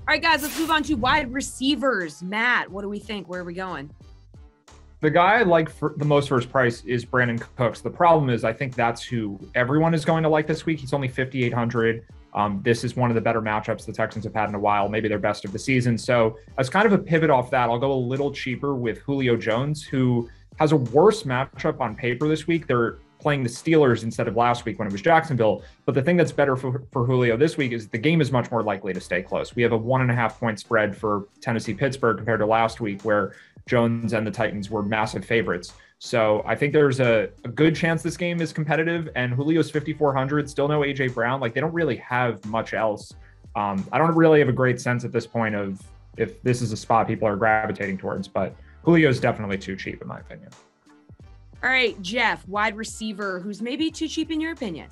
All right, guys, let's move on to wide receivers. Matt, what do we think? Where are we going? The guy I like for the most for his price is Brandon Cooks. The problem is I think that's who everyone is going to like this week. He's only 5,800. This is one of the better matchups the Texans have had in a while, maybe their best of the season. So as kind of a pivot off that, I'll go a little cheaper with Julio Jones, who has a worse matchup on paper this week. They're playing the Steelers instead of last week when it was Jacksonville. But the thing that's better for Julio this week is the game is much more likely to stay close. We have a 1.5 point spread for Tennessee-Pittsburgh compared to last week where Jones and the Titans were massive favorites. So I think there's a good chance this game is competitive, and Julio's 5,400, still no AJ Brown. Like, they don't really have much else. I don't really have a great sense at this point of if this is a spot people are gravitating towards, but Julio's definitely too cheap in my opinion. All right, Geoff, wide receiver, who's maybe too cheap in your opinion?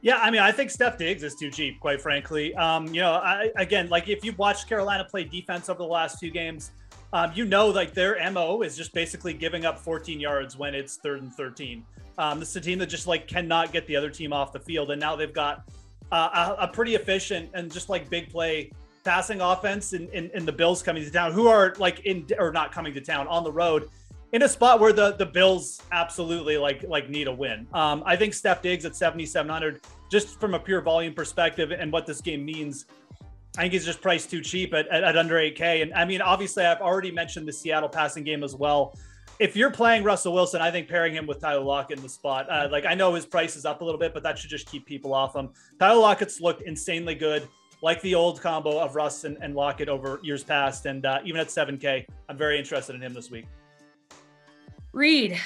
Yeah, I mean, I think Steph Diggs is too cheap, quite frankly. Again, like if you've watched Carolina play defense over the last 2 games, like their MO is just basically giving up 14 yards when it's 3rd and 13. This is a team that just like cannot get the other team off the field. And now they've got a pretty efficient and just like big play passing offense in the Bills coming to town, who are like not coming to town, on the road in a spot where the Bills absolutely like need a win. I think Steph Diggs at 7,700, just from a pure volume perspective and what this game means, I think he's just priced too cheap at under 8K. And I mean, obviously I've already mentioned the Seattle passing game as well. If you're playing Russell Wilson, I think pairing him with Tyler Lockett in the spot, I know his price is up a little bit, but that should just keep people off him. Tyler Lockett's looked insanely good, like the old combo of Russ and Lockett over years past. And even at 7K, I'm very interested in him this week. Reid,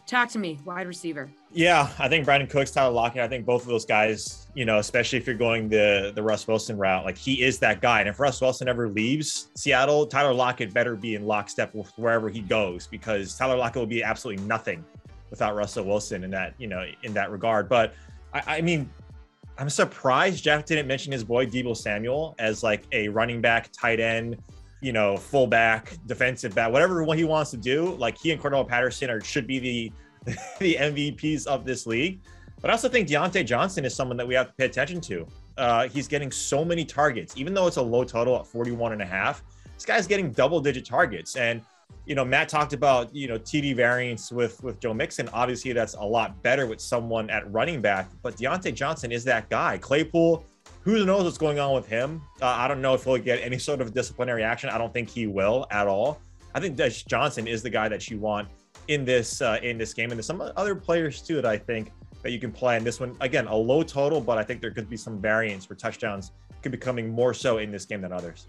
talk to me, wide receiver. Yeah, I think Brandon Cooks, Tyler Lockett, I think both of those guys, especially if you're going the Russ Wilson route, like he is that guy. And if Russ Wilson ever leaves Seattle, Tyler Lockett better be in lockstep with wherever he goes, because Tyler Lockett will be absolutely nothing without Russell Wilson in that regard. But I mean, I'm surprised Geoff didn't mention his boy Deebo Samuel as like a running back, tight end, fullback, defensive back, whatever he wants to do. Like he and Cordell Patterson should be the MVPs of this league. But I also think Deonte Johnson is someone that we have to pay attention to. He's getting so many targets, even though it's a low total at 41.5. This guy's getting double-digit targets. And, Matt talked about, TD variance with Joe Mixon. Obviously, that's a lot better with someone at running back. But Deonte Johnson is that guy. Claypool, who knows what's going on with him? I don't know if he'll get any sort of disciplinary action. I don't think he will at all. I think that Johnson is the guy that you want in this game. And there's some other players too that I think that you can play in this one. Again, a low total, but I think there could be some variance for touchdowns could be coming more so in this game than others.